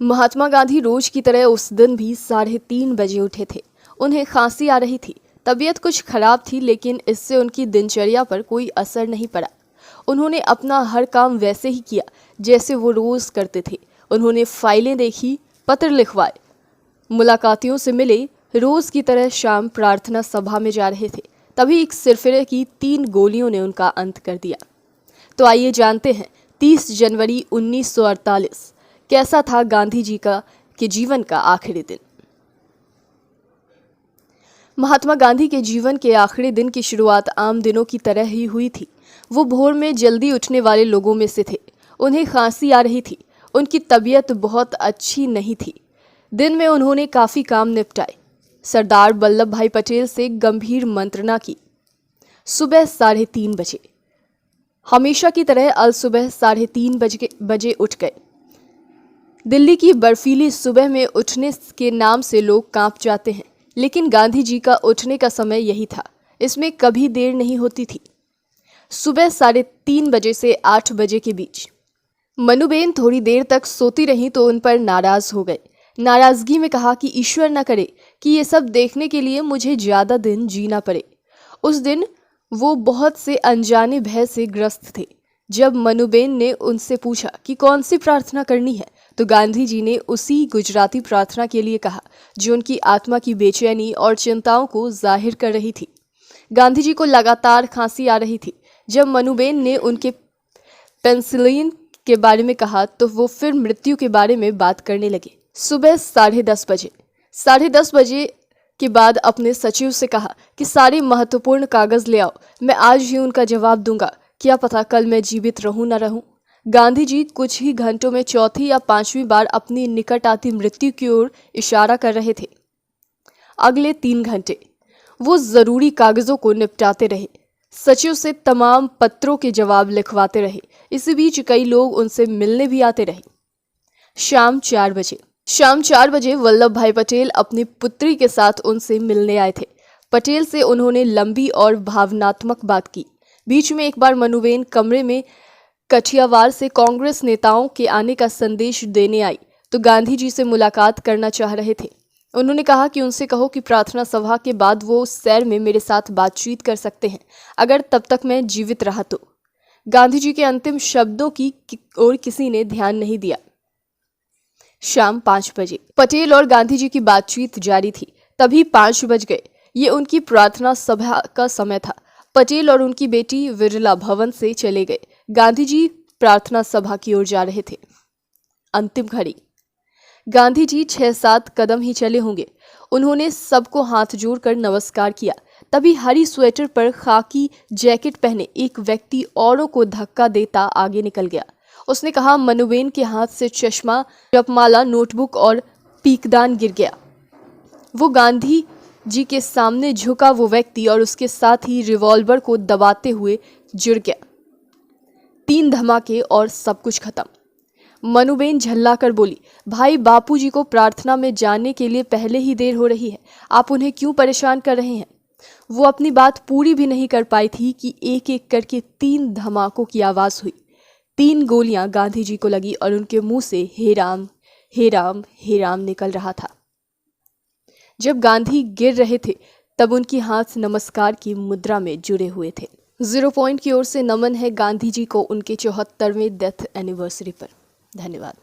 महात्मा गांधी रोज की तरह उस दिन भी 3:30 बजे उठे थे। उन्हें खांसी आ रही थी, तबीयत कुछ खराब थी, लेकिन इससे उनकी दिनचर्या पर कोई असर नहीं पड़ा। उन्होंने अपना हर काम वैसे ही किया जैसे वो रोज करते थे। उन्होंने फाइलें देखी, पत्र लिखवाए, मुलाकातियों से मिले। रोज की तरह शाम प्रार्थना सभा में जा रहे थे, तभी एक सिरफिरे की 3 गोलियों ने उनका अंत कर दिया। तो आइए जानते हैं 30 जनवरी 1948 कैसा था गांधी जी के जीवन का आखिरी दिन। महात्मा गांधी के जीवन के आखिरी दिन की शुरुआत आम दिनों की तरह ही हुई थी। वो भोर में जल्दी उठने वाले लोगों में से थे। उन्हें खांसी आ रही थी। उनकी तबीयत बहुत अच्छी नहीं थी। दिन में उन्होंने काफ़ी काम निपटाए। सरदार वल्लभ भाई पटेल से गंभीर मंत्रणा की। सुबह 3:30 बजे हमेशा की तरह अल सुबह 3:30 बजे उठ गए। दिल्ली की बर्फीली सुबह में उठने के नाम से लोग कांप जाते हैं, लेकिन गांधी जी का उठने का समय यही था। इसमें कभी देर नहीं होती थी। सुबह 3:30 बजे से 8 बजे के बीच मनुबेन थोड़ी देर तक सोती रही तो उन पर नाराज हो गए। नाराजगी में कहा कि ईश्वर न करे कि ये सब देखने के लिए मुझे ज़्यादा दिन जीना पड़े। उस दिन वो बहुत से अनजाने भय से ग्रस्त थे। जब मनुबेन ने उनसे पूछा कि कौन सी प्रार्थना करनी है, तो गांधी जी ने उसी गुजराती प्रार्थना के लिए कहा जो उनकी आत्मा की बेचैनी और चिंताओं को जाहिर कर रही थी। गांधी जी को लगातार खांसी आ रही थी। जब मनुबेन ने उनके पेनिसिलिन के बारे में कहा तो वो फिर मृत्यु के बारे में बात करने लगे। सुबह 10:30 बजे के बाद अपने सचिव से कहा कि सारे महत्वपूर्ण कागज ले आओ, मैं आज ही उनका जवाब दूंगा, क्या पता कल मैं जीवित रहूं न रहूं। गांधी जी कुछ ही घंटों में चौथी या 5वीं बार अपनी निकट आती मृत्यु की ओर इशारा कर रहे थे। अगले 3 घंटे वो जरूरी कागजों को निपटाते रहे। सचिव से तमाम पत्रों के जवाब लिखवाते रहे। इसी बीच कई लोग उनसे मिलने भी आते रहे। शाम 4 बजे वल्लभ भाई पटेल अपनी पुत्री के साथ उनसे मिलने आए थे। पटेल से उन्होंने लंबी और भावनात्मक बात की। बीच में एक बार मनुबेन कमरे में कठियावाड़ से कांग्रेस नेताओं के आने का संदेश देने आई तो गांधी जी से मुलाकात करना चाह रहे थे। उन्होंने कहा कि उनसे कहो कि प्रार्थना सभा के बाद वो सैर में मेरे साथ बातचीत कर सकते हैं, अगर तब तक मैं जीवित रहा तो। गांधी जी के अंतिम शब्दों की ओर किसी ने ध्यान नहीं दिया। शाम 5 बजे पटेल और गांधी जी की बातचीत जारी थी। तभी 5 बज गए। ये उनकी प्रार्थना सभा का समय था। पटेल और उनकी बेटी विरला भवन से चले गए। गांधी जी प्रार्थना सभा की ओर जा रहे थे। अंतिम घड़ी गांधी जी 6-7 कदम ही चले होंगे। उन्होंने सबको हाथ जोड़कर नमस्कार किया। तभी हरी स्वेटर पर खाकी जैकेट पहने एक व्यक्ति औरों को धक्का देता आगे निकल गया। उसने कहा, मनुबेन के हाथ से चश्मा, जपमाला, नोटबुक और पीकदान गिर गया। वो गांधी जी के सामने झुका वो व्यक्ति और उसके साथ ही रिवॉल्वर को दबाते हुए जुड़ गया। 3 धमाके और सब कुछ खत्म। मनुबेन झल्लाकर बोली, भाई बापूजी को प्रार्थना में जाने के लिए पहले ही देर हो रही है, आप उन्हें क्यों परेशान कर रहे हैं। वो अपनी बात पूरी भी नहीं कर पाई थी कि एक एक करके 3 धमाकों की आवाज हुई। 3 गोलियां गांधी जी को लगी और उनके मुंह से हे राम हे राम हे राम निकल रहा था। जब गांधी गिर रहे थे तब उनकी हाथ नमस्कार की मुद्रा में जुड़े हुए थे। 0 पॉइंट की ओर से नमन है गांधी जी को उनके 74वें डेथ एनिवर्सरी पर। धन्यवाद।